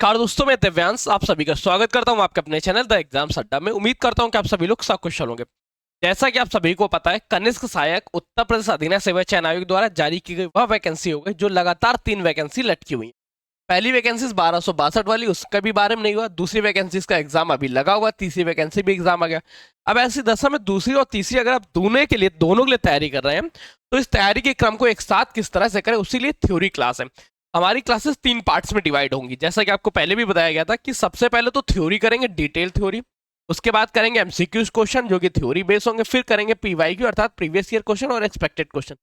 नमस्कार दोस्तों, मैं दिव्यांश आप सभी का स्वागत करता हूं आपके अपने चैनल द एग्जाम्स अड्डा में। उम्मीद करता हूं कि आप सभी लोग सकुशल होंगे। जैसा कि आप सभी को पता है, कनिष्क सहायक उत्तर प्रदेश अधीन सेवा चयन आयोग द्वारा जारी की गई वह वैकेंसी हो गई जो लगातार 3 वैकेंसी लटकी हुई है। पहली वैकेंसी 1262 वाली, उसका भी बारे में नहीं हुआ। दूसरी वैकेंसी का एग्जाम अभी लगा हुआ, तीसरी वैकेंसी भी एग्जाम आ गया। अब ऐसी दशा में दूसरी और तीसरी अगर आप दोनों के लिए तैयारी कर रहे हैं तो इस तैयारी के क्रम को एक साथ किस तरह से करें, उसी लिए थ्योरी क्लास है। हमारी क्लासेस 3 पार्ट्स में डिवाइड होंगी, जैसा कि आपको पहले भी बताया गया था कि सबसे पहले तो थ्योरी करेंगे, डिटेल थ्योरी। उसके बाद करेंगे एमसीक्यूज क्वेश्चन जो कि थ्योरी बेस होंगे। फिर करेंगे पीवाईक्यू अर्थात प्रीवियस ईयर क्वेश्चन और एक्सपेक्टेड क्वेश्चन।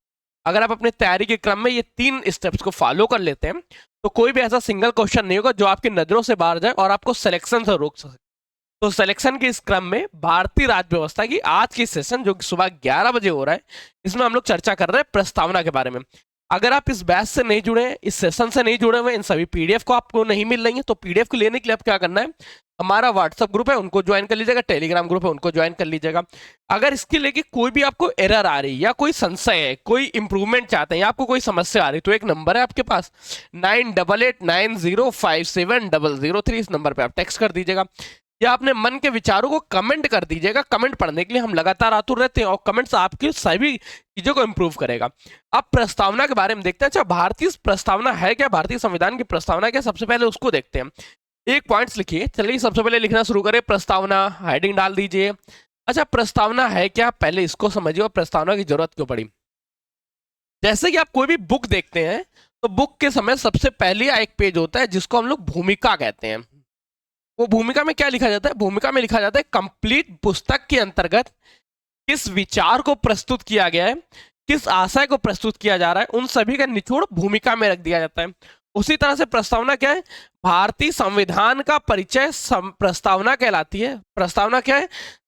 अगर आप अपने तैयारी के क्रम में ये 3 स्टेप्स को फॉलो कर लेते हैं तो कोई भी ऐसा सिंगल क्वेश्चन नहीं होगा जो आपकी नजरों से बाहर जाए और आपको सिलेक्शन से रोक सके। तो सिलेक्शन के इस क्रम में भारतीय राज्य व्यवस्था की आज की सेशन जो कि सुबह 11 बजे हो रहा है, इसमें हम लोग चर्चा कर रहे हैं प्रस्तावना के बारे में। अगर आप इस बैच से नहीं जुड़े हैं, इस सेशन से नहीं जुड़े हुए, इन सभी पीडीएफ को आपको नहीं मिल रही है, तो पीडीएफ को लेने के लिए आप क्या करना है, हमारा व्हाट्सअप ग्रुप है उनको ज्वाइन कर लीजिएगा, टेलीग्राम ग्रुप है उनको ज्वाइन कर लीजिएगा। अगर इसके लेके कोई भी आपको एरर आ रही है या कोई संशय है, कोई इंप्रूवमेंट चाहते हैं या आपको कोई समस्या आ रही है, तो एक नंबर है आपके पास 9889057003। इस नंबर पर आप टेक्स्ट कर दीजिएगा या अपने मन के विचारों को कमेंट कर दीजिएगा। कमेंट पढ़ने के लिए हम लगातार आतुर रहते हैं और कमेंट्स आपकी सभी चीजों को इंप्रूव करेगा। अब प्रस्तावना के बारे में देखते हैं। अच्छा, भारतीय प्रस्तावना है क्या, भारतीय संविधान की प्रस्तावना क्या, सबसे पहले उसको देखते हैं। एक पॉइंट्स लिखिए। चलिए सबसे पहले लिखना शुरू करें। प्रस्तावना, हेडिंग डाल दीजिए। अच्छा, प्रस्तावना है क्या, पहले इसको समझिए और प्रस्तावना की जरूरत क्यों पड़ी। जैसे कि आप कोई भी बुक देखते हैं तो बुक के समय सबसे पहले एक पेज होता है जिसको हम लोग भूमिका कहते हैं। वो भूमिका में क्या लिखा जाता है, भूमिका में लिखा जाता है कंप्लीट पुस्तक के अंतर्गत किस विचार को प्रस्तुत किया गया है, किस आशय को प्रस्तुत किया जा रहा है, उन सभी का निचोड़ भूमिका में रख दिया जाता है। उसी तरह से प्रस्तावना क्या है, भारतीय संविधान का परिचय प्रस्तावना कहलाती है। प्रस्तावना क्या है,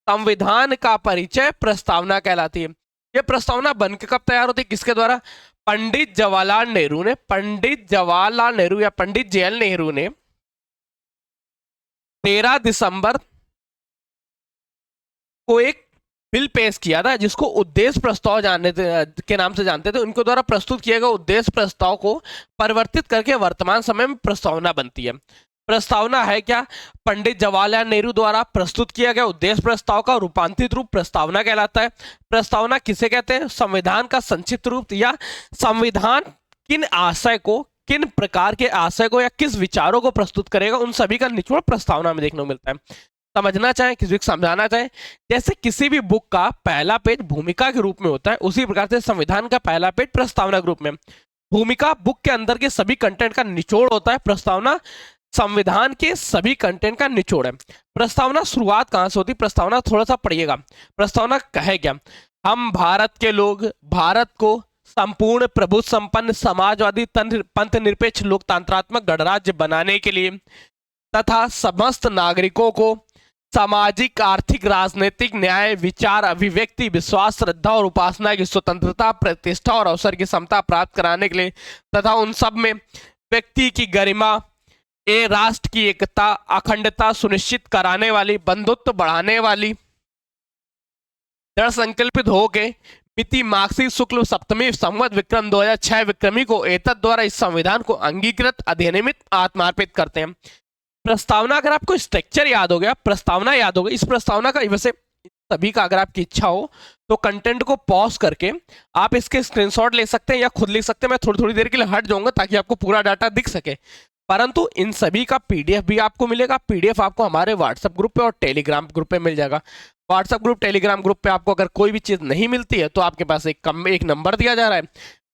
संविधान का परिचय प्रस्तावना कहलाती है। यह प्रस्तावना बनकर कब तैयार होती है, किसके द्वारा, पंडित जवाहरलाल नेहरू ने। पंडित जवाहरलाल नेहरू या पंडित जेएल नेहरू ने 13 दिसंबर को एक बिल पेश किया था जिसको उद्देश्य प्रस्ताव के नाम से जानते थे। उनके द्वारा प्रस्तुत किए गए उद्देश्य प्रस्ताव को परिवर्तित करके वर्तमान समय में प्रस्तावना बनती है। प्रस्तावना है क्या, पंडित जवाहरलाल नेहरू द्वारा प्रस्तुत किया गया उद्देश्य प्रस्ताव का रूपांतरित रूप प्रस्तावना कहलाता है। प्रस्तावना किसे कहते हैं, संविधान का संक्षिप्त रूप या संविधान किन आशय को, किन प्रकार के आशय को या किस विचारों को प्रस्तुत करेगा, उन सभी का निचोड़ प्रस्तावना में देखने को मिलता है। समझना चाहें, किसी को समझाना चाहें, जैसे किसी भी बुक का पहला पेज भूमिका के रूप में होता है, उसी प्रकार से संविधान का पहला पेज प्रस्तावना के रूप में। भूमिका बुक के अंदर के सभी कंटेंट का निचोड़ होता है, प्रस्तावना संविधान के सभी कंटेंट का निचोड़ है। प्रस्तावना शुरुआत कहां से होती है, प्रस्तावना थोड़ा सा पढ़िएगा। प्रस्तावना कहे क्या, हम भारत के लोग भारत को संपूर्ण प्रभु संपन्न समाजवादी पंथ निरपेक्ष लोकतंत्रात्मक गणराज्य बनाने के लिए तथा समस्त नागरिकों को सामाजिक, आर्थिक, राजनीतिक, न्याय, विचार, अभिव्यक्ति, विश्वास, श्रद्धा और उपासना की स्वतंत्रता, प्रतिष्ठा और अवसर की समता प्राप्त कराने के लिए तथा उन सब में व्यक्ति की गरिमा ए राष्ट्र की एकता, अखंडता सुनिश्चित कराने वाली, बंधुत्व बढ़ाने वाली, दृढ़ संकल्पित होके मिति मार्क्सिक शुक्ल सप्तमी संवत विक्रम 2006 विक्रमी को एतद द्वारा इस संविधान को अंगीकृत अधिनियमित आत्मार्पित करते हैं। प्रस्तावना, अगर आपको स्ट्रक्चर याद हो गया, प्रस्तावना याद हो गई, इस प्रस्तावना का वैसे सभी का अगर आपकी इच्छा हो तो कंटेंट को पॉज करके आप इसके स्क्रीनशॉट ले सकते हैं या खुद लिख सकते हैं। मैं थोड़ी थोड़ी देर के लिए हट जाऊंगा ताकि आपको पूरा डाटा दिख सके, परंतु इन सभी का पीडीएफ भी आपको मिलेगा। पीडीएफ आपको हमारे व्हाट्सएप ग्रुप पे और टेलीग्राम ग्रुप पे मिल जाएगा। व्हाट्सएप ग्रुप, टेलीग्राम ग्रुप पे आपको अगर कोई भी चीज नहीं मिलती है तो आपके पास एक नंबर दिया जा रहा है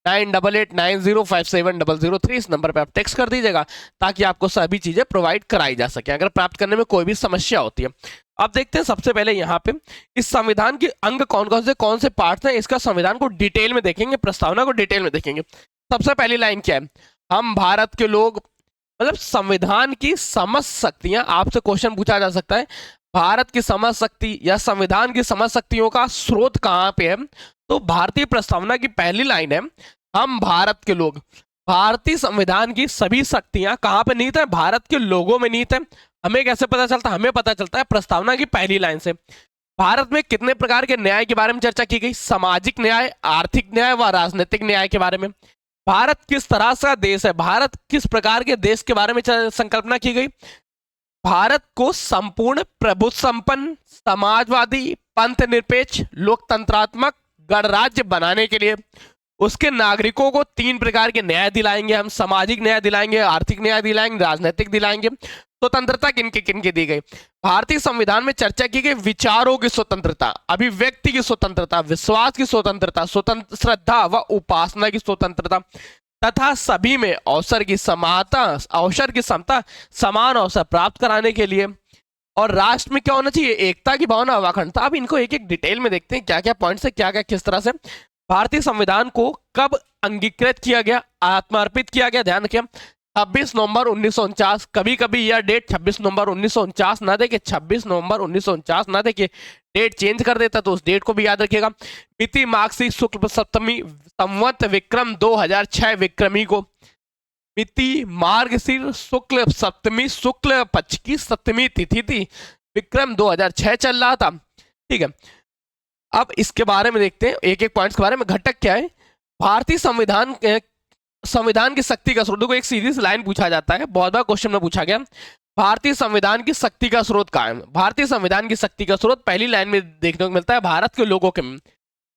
9889057003। इस नंबर पे आप टेक्स्ट कर दीजिएगा ताकि आपको सभी चीजें प्रोवाइड कराई जा सके अगर प्राप्त करने में कोई भी समस्या होती है। अब देखते हैं सबसे पहले यहाँ पे इस संविधान के अंग कौन से पार्ट हैं, इसका संविधान को डिटेल में देखेंगे, प्रस्तावना को डिटेल में देखेंगे। सबसे पहली लाइन क्या है, हम भारत के लोग, मतलब संविधान की समस्त शक्तियां, आपसे क्वेश्चन पूछा जा सकता है भारत की समस्त शक्ति या संविधान की समस्त शक्तियों का स्रोत कहां पे है, तो भारतीय प्रस्तावना की पहली लाइन है हम भारत के लोग। भारतीय संविधान की सभी शक्तियां कहां पे निहित है, भारत के लोगों में निहित है। हमें कैसे पता चलता है, हमें पता चलता है प्रस्तावना की पहली लाइन से। भारत में कितने प्रकार के न्याय के बारे में चर्चा की गई, सामाजिक न्याय, आर्थिक न्याय व राजनीतिक न्याय के बारे में। भारत किस तरह का देश है, भारत किस प्रकार के देश के बारे में संकल्पना की गई? भारत को संपूर्ण प्रभुत्व संपन्न, समाजवादी, पंथ निरपेक्ष, लोकतंत्रात्मक गणराज्य बनाने के लिए उसके नागरिकों को 3 प्रकार के न्याय दिलाएंगे हम। सामाजिक न्याय दिलाएंगे, आर्थिक न्याय दिलाएंगे, राजनीतिक दिलाएंगे। स्वतंत्रता किनके किनके दी गई? भारतीय संविधान में चर्चा की गई विचारों की स्वतंत्रता, अभिव्यक्ति की स्वतंत्रता, विश्वास की स्वतंत्रता, स्वतंत्र श्रद्धा व उपासना की स्वतंत्रता तथा सभी में अवसर की समता, समान अवसर प्राप्त कराने के लिए। और राष्ट्र में क्या होना चाहिए? एकता की भावना, अखंडता। अब इनको एक एक डिटेल में देखते हैं, क्या क्या पॉइंट्स है, क्या क्या किस तरह से। भारतीय संविधान को कब अंगीकृत किया गया, आत्मार्पित किया गया? ध्यान रखिए 26 नवंबर 1949। कभी कभी यह डेट 26 नवंबर 1949 ना देके 26 नवंबर 1949 ना देके डेट चेंज कर देता, तो उस डेट को भी याद रखिएगा। मिति मार्गशीर शुक्ल सप्तमी संवत विक्रम 2006 विक्रमी को, मिति मार्गशीर शुक्ल सप्तमी शुक्ल पक्ष की सप्तमी तिथि थी, विक्रम 2006 चल रहा था। ठीक है, अब इसके बारे में देखते हैं एक एक पॉइंट्स के बारे में। घटक क्या है? भारतीय संविधान की शक्ति का स्रोत। देखो एक सीधी सी लाइन पूछा जाता है, बहुत बार क्वेश्चन में पूछा गया, भारतीय संविधान की शक्ति का स्रोत कहाँ है? भारतीय संविधान की शक्ति का स्रोत पहली लाइन में देखने को मिलता है, भारत के लोगों के।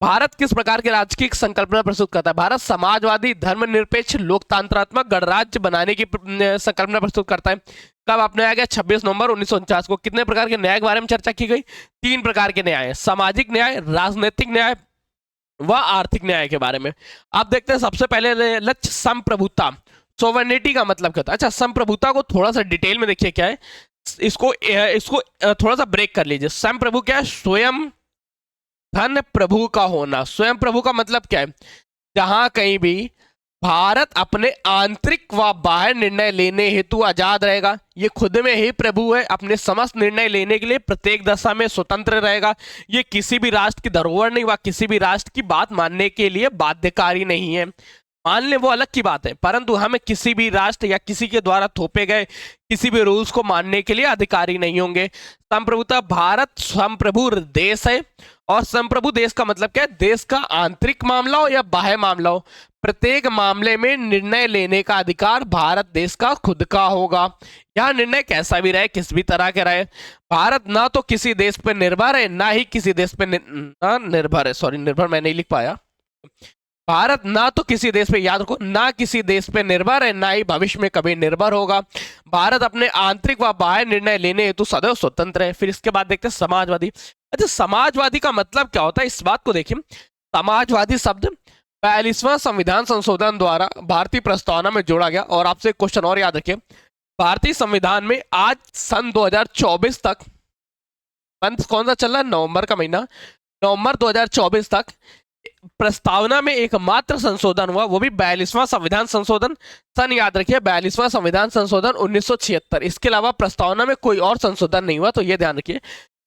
भारत किस प्रकार के राज्य की संकल्पना प्रस्तुत करता है? भारत समाजवादी, धर्मनिरपेक्ष, लोकतंत्रात्मक गणराज्य बनाने की संकल्पना प्रस्तुत करता है। कब अपनाया गया? 26 नवंबर 1949 को। कितने प्रकार के न्याय के बारे में चर्चा की गई? 3 प्रकार के न्याय, सामाजिक न्याय, राजनीतिक न्याय व आर्थिक न्याय के बारे में। आप देखते हैं सबसे पहले लक्ष्य संप्रभुता, सोवर्निटी का मतलब क्या होता है? अच्छा, संप्रभुता को थोड़ा सा डिटेल में देखिए क्या है, इसको थोड़ा सा ब्रेक कर लीजिए। संप्रभु क्या है? स्वयं धन प्रभु का होना। स्वयं प्रभु का मतलब क्या है? जहां कहीं भी भारत अपने आंतरिक व बाह्य निर्णय लेने हेतु आजाद रहेगा, ये खुद में ही प्रभु है, अपने समस्त निर्णय लेने के लिए प्रत्येक दशा में स्वतंत्र रहेगा, ये किसी भी राष्ट्र की धरोहर नहीं व किसी भी राष्ट्र की बात मानने के लिए बाध्यकारी नहीं है। मान ले वो अलग की बात है, परंतु हमें किसी भी राष्ट्र या किसी के द्वारा थोपे गए किसी भी रूल्स को मानने के लिए अधिकारी नहीं होंगे। संप्रभुता, भारत संप्रभु देश है, और संप्रभु देश का मतलब क्या है? देश का आंतरिक मामला हो या बाह्य मामला हो, प्रत्येक मामले में निर्णय लेने का अधिकार भारत देश का खुद का होगा। यह निर्णय कैसा भी रहे, किस भी तरह के रहे। भारत ना तो किसी देश पर निर्भर है, ना ही किसी देश पर निर्भर है। सॉरी, निर्भर मैं नहीं लिख पाया। भारत ना तो किसी देश पे, याद रखो, ना किसी देश पे निर्भर है, ना ही भविष्य में कभी निर्भर होगा। भारत अपने आंतरिक व बाह्य निर्णय लेने हेतु सदैव स्वतंत्र है। फिर इसके बाद देखते हैं समाजवादी। अच्छा, समाजवादी का मतलब क्या होता है, इस बात को देखिए। समाजवादी शब्द 42वां संविधान संशोधन द्वारा भारतीय प्रस्तावना में जोड़ा गया। और आपसे एक क्वेश्चन और याद रखिए, भारतीय संविधान में आज सन 2024 तक, मंथ कौन सा चल रहा है? नवंबर का महीना, नवंबर 2024 तक प्रस्तावना में एकमात्र संशोधन हुआ, वो भी 42वां संविधान संशोधन। सन याद रखिए, 42वां संविधान संशोधन 1976। इसके अलावा प्रस्तावना में कोई और संशोधन नहीं हुआ, तो ये ध्यान रखिए।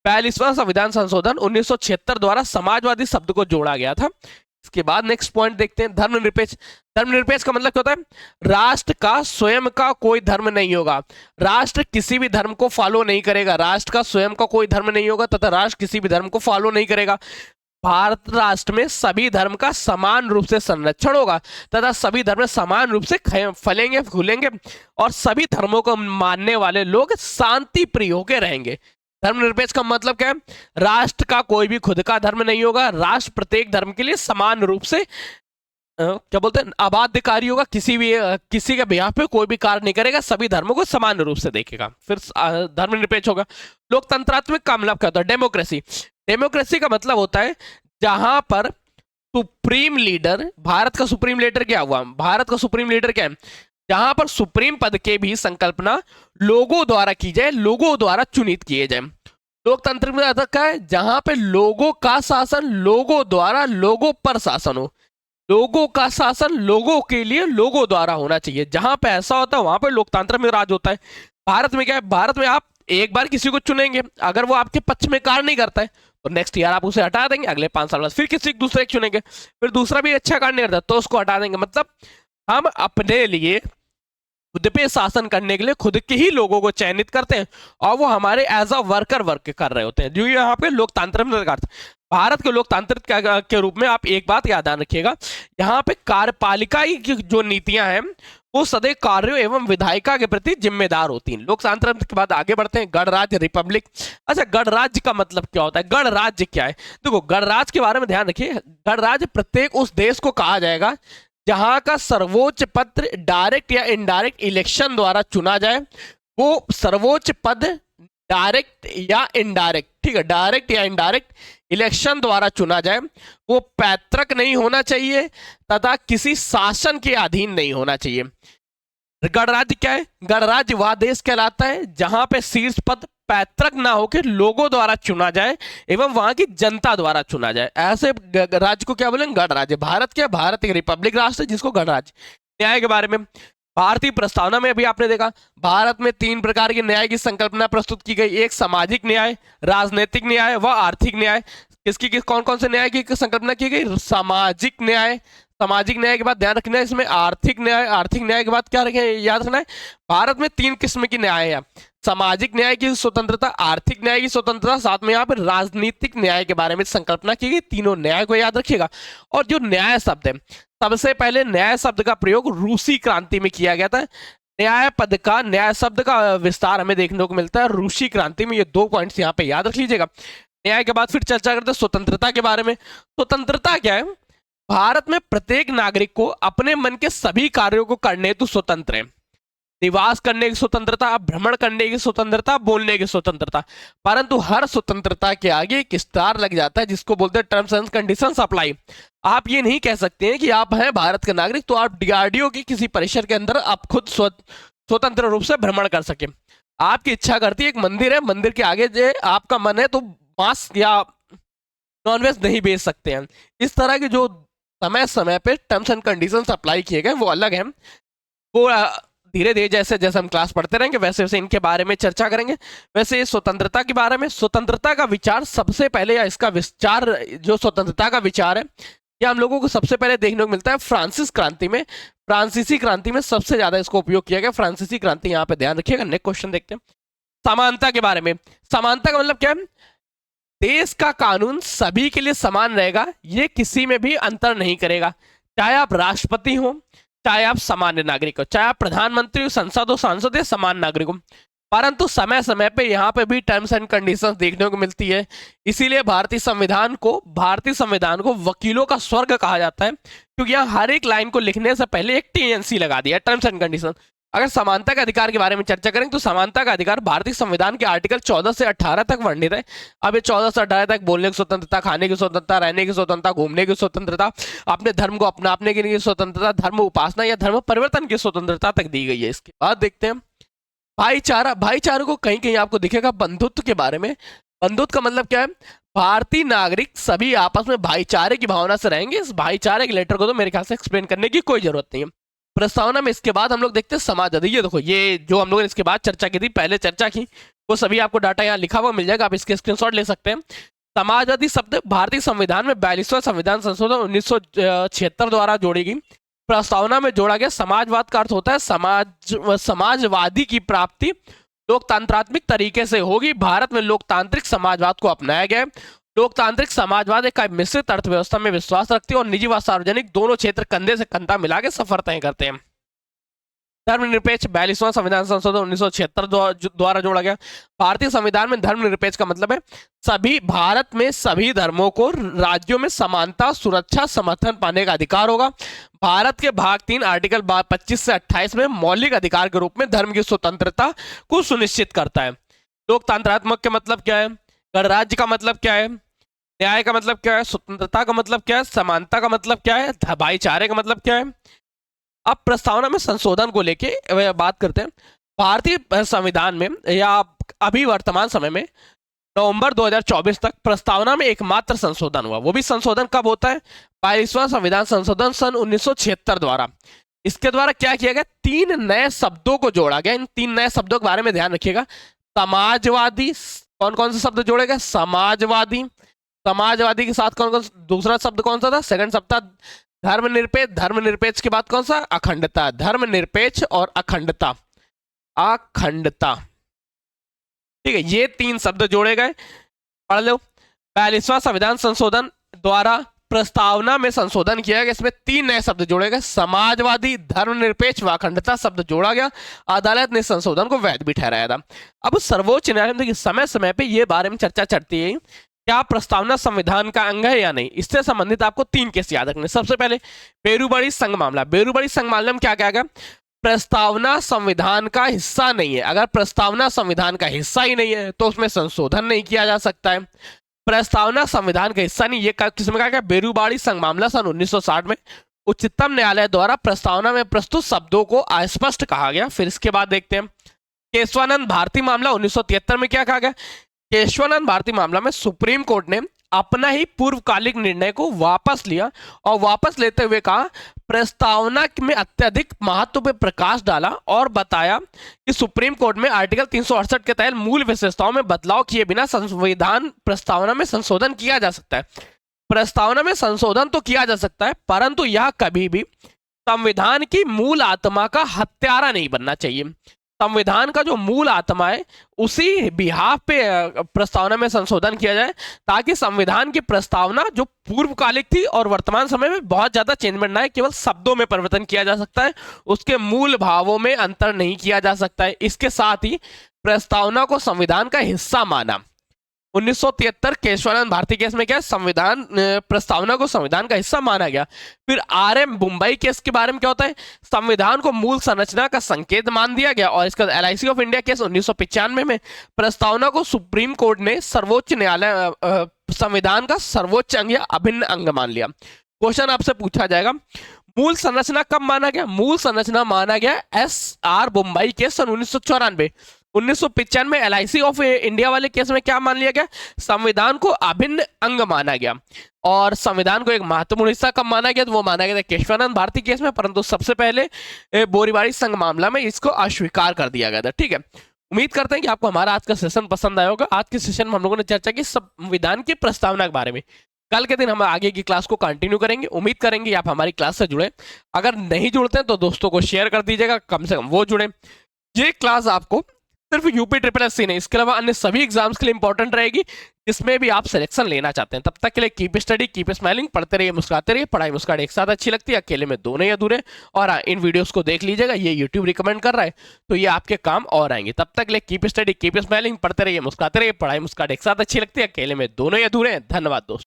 42वां संविधान संशोधन 1976 द्वारा समाजवादी शब्द को जोड़ा गया था। इसके बाद नेक्स्ट पॉइंट देखते हैं, धर्मनिरपेक्ष। धर्मनिरपेक्ष का मतलब क्या होता है? राष्ट्र का स्वयं का कोई धर्म नहीं होगा, राष्ट्र किसी भी धर्म को फॉलो नहीं करेगा। राष्ट्र का स्वयं का कोई धर्म नहीं होगा तथा राष्ट्र किसी भी धर्म को फॉलो नहीं करेगा। भारत राष्ट्र में सभी धर्म का समान रूप से संरक्षण होगा तथा सभी धर्म समान रूप से फलेंगे फूलेंगे, और सभी धर्मों को मानने वाले लोग शांति प्रिय होकर रहेंगे। धर्मनिरपेक्ष का मतलब क्या है? राष्ट्र का कोई भी खुद का धर्म नहीं होगा, राष्ट्र प्रत्येक धर्म के लिए समान रूप से क्या बोलते हैं, अबाध्यकारी होगा, किसी के बिहाफ पे कोई भी कार्य नहीं करेगा, सभी धर्मों को समान रूप से देखेगा। फिर धर्मनिरपेक्ष होगा। लोकतंत्रात्मक का मतलब क्या होता है? डेमोक्रेसी। डेमोक्रेसी का मतलब होता है जहां पर सुप्रीम लीडर, भारत का सुप्रीम लीडर क्या हुआ? भारत का सुप्रीम लीडर क्या है? जहां पर सुप्रीम पद के भी संकल्पना लोगों द्वारा की जाए, लोगों द्वारा चुनित किए जाए। लोकतंत्र में क्या है? जहां पे लोगों का शासन, लोगों द्वारा लोगों पर शासन हो। लोगों का शासन लोगों के लिए लोगों द्वारा होना चाहिए। जहां पे ऐसा होता है वहां पे लोकतंत्र में राज होता है। भारत में क्या है? भारत में आप एक बार किसी को चुनेंगे, अगर वो आपके पक्ष में कार्य नहीं करता है तो नेक्स्ट ईयर आप उसे हटा देंगे, अगले 5 साल बाद फिर किसी दूसरे को चुनेंगे, फिर दूसरा भी अच्छा कार्य नहीं करता तो उसको हटा देंगे। मतलब हम अपने लिए खुद पे शासन करने के लिए खुद के ही लोगों को चयनित करते हैं और वो हमारे एज अ वर्कर वर्क कर रहे होते हैं, जो यहाँ पे लोकतंत्र में भारत के लोकतांत्रिक के रूप में आप एक बात याद रखिएगा, यहाँ पे कार्यपालिका की जो नीतियां हैं वो सदैव कार्यों एवं विधायिका के प्रति जिम्मेदार होती हैं। लोकतंत्र के बाद आगे बढ़ते हैं, गणराज्य रिपब्लिक। अच्छा, गणराज्य का मतलब क्या होता है? गणराज्य क्या है? देखो, गणराज्य के बारे में ध्यान रखिए। गणराज्य प्रत्येक उस देश को कहा जाएगा जहां का सर्वोच्च पद डायरेक्ट या इनडायरेक्ट इलेक्शन द्वारा चुना जाए। वो सर्वोच्च पद डायरेक्ट या इनडायरेक्ट, ठीक है, डायरेक्ट या इनडायरेक्ट इलेक्शन द्वारा चुना जाए। वो पैतृक नहीं होना चाहिए तथा किसी शासन के अधीन नहीं होना चाहिए। गणराज्य क्या है? गणराज्य वह देश कहलाता है जहां पे शीर्ष पद पैतृक ना होकर लोगों द्वारा चुना जाए एवं वहां की जनता द्वारा चुना जाए। ऐसे राज्य को क्या बोलेंगे? गणराज्य। भारत क्या? भारत एक रिपब्लिक राष्ट्र है जिसको गणराज्य। न्याय के बारे में, भारतीय प्रस्तावना में अभी आपने देखा भारत में 3 प्रकार के न्याय की संकल्पना प्रस्तुत की गई। एक सामाजिक न्याय, राजनीतिक न्याय व आर्थिक न्याय। कौन कौन से न्याय की संकल्पना की गई? सामाजिक न्याय। सामाजिक न्याय के बाद ध्यान रखना है इसमें आर्थिक न्याय। आर्थिक न्याय के बाद क्या रखें, याद रखना है भारत में 3 किस्म की न्याय है। सामाजिक न्याय की स्वतंत्रता, आर्थिक न्याय की स्वतंत्रता, साथ में यहाँ पर राजनीतिक न्याय के बारे में संकल्पना की गई। तीनों न्याय को याद रखिएगा। और जो न्याय शब्द है, सबसे पहले न्याय शब्द का प्रयोग रूसी क्रांति में किया गया था। न्याय शब्द का विस्तार हमें देखने को मिलता है रूसी क्रांति में। ये 2 पॉइंट्स यहाँ पे याद रख लीजिएगा। न्याय के बाद फिर चर्चा करते हैं स्वतंत्रता के बारे में। स्वतंत्रता क्या है? भारत में प्रत्येक नागरिक को अपने मन के सभी कार्यों को करने हेतु स्वतंत्र है। निवास करने की स्वतंत्रता, भ्रमण करने की स्वतंत्रता, बोलने की स्वतंत्रता। परंतु हर स्वतंत्रता के आगे एक स्टार लग जाता है जिसको बोलते हैं टर्म्स एंड कंडीशंस अप्लाई। आप ये नहीं कह सकते हैं कि आप हैं भारत के नागरिक तो आप डीआरडीओ की किसी परिसर के अंदर आप खुद स्वतंत्र रूप से भ्रमण कर सके। आपकी इच्छा करती है, एक मंदिर है, मंदिर के आगे जो आपका मन है तो मांस या नॉनवेज नहीं बेच सकते हैं। इस तरह के जो समय समय पे टर्म्स एंड कंडीशंस अप्लाई किए गए वो अलग हैं। वो धीरे धीरे जैसे जैसे हम क्लास पढ़ते रहेंगे वैसे वैसे इनके बारे में चर्चा करेंगे। वैसे स्वतंत्रता के बारे में, स्वतंत्रता का विचार सबसे पहले, या इसका विचार जो स्वतंत्रता का विचार है, यह हम लोगों को सबसे पहले देखने को मिलता है फ्रांसीसी क्रांति में सबसे ज्यादा इसको उपयोग किया गया। फ्रांसीसी क्रांति, यहाँ पे ध्यान रखिएगा। नेक्स्ट क्वेश्चन देखते हैं समानता के बारे में। समानता का मतलब क्या है? देश का कानून सभी के लिए समान रहेगा, ये किसी में भी अंतर नहीं करेगा, चाहे आप राष्ट्रपति हो, चाहे आप सामान्य नागरिक हो, चाहे आप प्रधानमंत्री हो, संसद हो, सांसद या समान नागरिक हो। परंतु समय समय पे यहाँ पे भी टर्म्स एंड कंडीशंस देखने को मिलती है। इसीलिए भारतीय संविधान को वकीलों का स्वर्ग कहा जाता है, क्योंकि यहाँ हर एक लाइन को लिखने से पहले एक टीएनसी लगा दिया, टर्म्स एंड कंडीशन। अगर समानता का अधिकार के बारे में चर्चा करें तो समानता का अधिकार भारतीय संविधान के आर्टिकल 14 से 18 तक वर्णित है। अब ये 14 से 18 तक बोलने की स्वतंत्रता, खाने की स्वतंत्रता, रहने की स्वतंत्रता, घूमने की स्वतंत्रता, अपने धर्म को अपनाने की स्वतंत्रता, धर्म उपासना या धर्म परिवर्तन की स्वतंत्रता तक दी गई है। इसके बाद देखते हैं भाईचारा। भाईचारे को कहीं कहीं आपको दिखेगा बंधुत्व के बारे में। बंधुत्व का मतलब क्या है? भारतीय नागरिक सभी आपस में भाईचारे की भावना से रहेंगे। इस भाईचारे के लेटर को तो मेरे ख्याल से एक्सप्लेन करने की कोई जरूरत नहीं है प्रस्तावना में। इसके बाद हम लोग देखते हैं समाजवादी। ये देखो, ये जो हम लोग ने इसके बाद चर्चा की थी, पहले चर्चा की, वो सभी आपको डाटा यहाँ लिखा हुआ मिल जाएगा, आप इसके स्क्रीनशॉट ले सकते हैं। समाजवादी शब्द भारतीय संविधान में 42वां संविधान संशोधन 1976 द्वारा जोड़ी गई प्रस्तावना में जोड़ा गया। समाजवाद का अर्थ होता है समाजवादी की प्राप्ति लोकतांत्रात्मक तरीके से होगी। भारत में लोकतांत्रिक समाजवाद को अपनाया गया। लोकतांत्रिक समाजवाद एक मिश्रित अर्थव्यवस्था में विश्वास रखती है और निजी व सार्वजनिक दोनों क्षेत्र कंधे से कंधा मिला के सफर तय करते हैं। धर्मनिरपेक्ष 42वां संविधान संशोधन 1976 द्वारा जोड़ा गया। भारतीय संविधान में धर्मनिरपेक्ष का मतलब है सभी भारत में सभी धर्मों को राज्यों में समानता, सुरक्षा, समर्थन पाने का अधिकार होगा। भारत के भाग 3 आर्टिकल 25 से 28 में मौलिक अधिकार के रूप में धर्म की स्वतंत्रता को सुनिश्चित करता है। लोकतांत्रात्मक का मतलब क्या है? गणराज्य का मतलब क्या है? न्याय का मतलब क्या है? स्वतंत्रता का मतलब क्या है? समानता का मतलब क्या है? भाईचारे का मतलब क्या है? अब प्रस्तावना में संशोधन को लेके बात करते हैं। भारतीय संविधान में या अभी वर्तमान समय में नवंबर 2024 तक प्रस्तावना में एकमात्र संशोधन हुआ। वो भी संशोधन कब होता है? 42वां संविधान संशोधन सन 1976 द्वारा। इसके द्वारा क्या किया गया? 3 नए शब्दों को जोड़ा गया। इन 3 नए शब्दों के बारे में ध्यान रखिएगा। समाजवादी, कौन कौन से शब्द जोड़े गए? समाजवादी। समाजवादी के साथ कौन कौन, दूसरा शब्द कौन सा था? सेकंड शब्द था धर्मनिरपेक्ष। धर्मनिरपेक्ष के बाद कौन सा? अखंडता। धर्मनिरपेक्ष और अखंडता, अखंडता, ठीक है, ये 3 शब्द जोड़े गए। पढ़ लो। 42वां संविधान संशोधन द्वारा प्रस्तावना में संशोधन किया गया। इसमें 3 नए शब्द जोड़े गए, समाजवादी, धर्मनिरपेक्ष व अखंडता शब्द जोड़ा गया। अदालत ने संशोधन को वैध भी ठहराया था। अब सर्वोच्च न्यायालय में देखिए समय समय पे ये बारे में चर्चा चलती है, क्या प्रस्तावना संविधान का अंग है या नहीं। इससे संबंधित आपको 3 केस याद रखने। सबसे पहले बेरूबड़ी संघ मामला। बेरूबड़ी संघ मामले में क्या कहा गया, प्रस्तावना संविधान का हिस्सा नहीं है। अगर प्रस्तावना संविधान का हिस्सा ही नहीं है तो उसमें संशोधन नहीं किया जा सकता है। प्रस्तावना संविधान का हिस्सा नहीं, ये किसमें कहा गया, बेरूबाड़ी संघ मामला सन 1960 में उच्चतम न्यायालय द्वारा प्रस्तावना में प्रस्तुत शब्दों को अस्पष्ट कहा गया। फिर इसके बाद देखते हैं केशवानंद भारती मामला 1973 में क्या कहा गया। केशवानंद भारती मामला में सुप्रीम कोर्ट ने अपना ही पूर्वकालिक निर्णय को वापस लिया और वापस लेते हुए कहा, प्रस्तावना में अत्यधिक महत्व पर प्रकाश डाला और बताया कि सुप्रीम कोर्ट में आर्टिकल 368 के तहत मूल विशेषताओं में बदलाव किए बिना संविधान प्रस्तावना में संशोधन किया जा सकता है। प्रस्तावना में संशोधन तो किया जा सकता है, परंतु यह कभी भी संविधान की मूल आत्मा का हत्यारा नहीं बनना चाहिए। संविधान का जो मूल आत्मा है उसी बिहाफ पे प्रस्तावना में संशोधन किया जाए, ताकि संविधान की प्रस्तावना जो पूर्वकालिक थी और वर्तमान समय में बहुत ज्यादा चेंजमेंट ना है, केवल शब्दों में परिवर्तन किया जा सकता है, उसके मूल भावों में अंतर नहीं किया जा सकता है। इसके साथ ही प्रस्तावना को संविधान का हिस्सा माना। 1973 केशवानंद भारती केस में क्या है, संविधान प्रस्तावना को संविधान का हिस्सा माना गया। फिर आरएम मुंबई केस के बारे में क्या होता है, संविधान को मूल संरचना का संकेत मान दिया गया। और इसका एलआईसी ऑफ इंडिया केस 1995 में प्रस्तावना को सुप्रीम कोर्ट ने सर्वोच्च न्यायालय संविधान का सर्वोच्च अंग या अभिन्न अंग मान लिया। क्वेश्चन आपसे पूछा जाएगा, मूल संरचना कब माना गया। मूल संरचना माना गया एसआर मुंबई केस सन 1994। 1995 में एलआईसी ऑफ इंडिया वाले केस में क्या मान लिया गया, संविधान को अभिन्न अंग माना गया। और संविधान को एक महत्वपूर्ण हिस्सा कब माना गया, तो वो माना गया था केशवानंद भारती केस में, परंतु सबसे पहले बोरीबाड़ी संघ मामला में इसको अस्वीकार कर दिया गया था। ठीक है, उम्मीद करते हैं कि आपको हमारा आज का सेशन पसंद आया होगा। आज के सेशन में हम लोगों ने चर्चा की संविधान की प्रस्तावना के बारे में। कल के दिन हम आगे की क्लास को कंटिन्यू करेंगे। उम्मीद करेंगे आप हमारी क्लास से जुड़े। अगर नहीं जुड़ते हैं तो दोस्तों को शेयर कर दीजिएगा, कम से कम वो जुड़े। ये क्लास आपको सिर्फ यूपी SSC नहीं, इसके अलावा अन्य सभी एग्जाम्स के लिए इंपॉर्टेंट रहेगी, जिसमें भी आप सिलेक्शन लेना चाहते हैं। तब तक के लिए कीप स्टडी, कीप स्माइलिंग, पढ़ते रहिए, मुस्कुराते रहिए। पढ़ाई मुस्कुराहट एक साथ अच्छी लगती है, अकेले में दोनों ही अधूरे। और हाँ, इन वीडियोस को देख लीजिएगा, ये यूट्यूब रिकमेंड कर रहा है तो ये आपके काम और आएंगे। तब तक के लिए कीप स्टडी, कीप स्माइलिंग, पढ़ते रहिए, मुस्कुराते रहिए। पढ़ाई मुस्कुराहट एक साथ अच्छी लगती है, अकेले में दोनों ही अधूरे हैं। धन्यवाद दोस्तों।